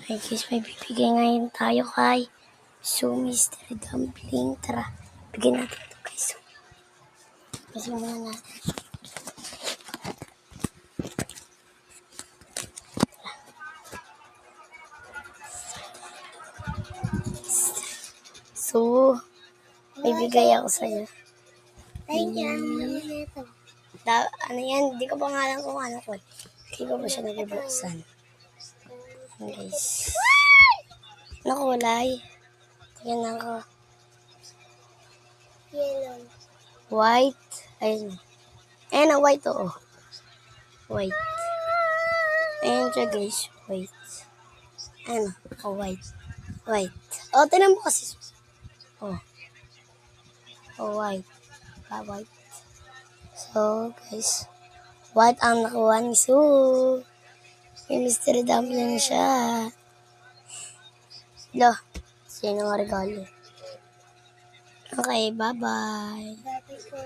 Ay guys, may bibigay ngayon tayo kay Mystery Dumpling. Tara, bigyan natin ito guys. Kasi muna natin. So, may bigay ako sa'yo. Ano yan? Hindi ko pa nga alam kung ano ko. Hindi ko pa siya nabibuksan. Guys. Ano kulay? Tingnan ako. Yellow. White. Ayun. Ayan na, white oo. White. Ayan siya guys. White. Ayan na. White. White. Oh, tinan mo kasi. Oh. Oh, white. White. So, guys. White ang nakuha ni Sue. May mystery dumpling siya. Lo. Sino nga regalo? Okay, bye-bye. Dati ko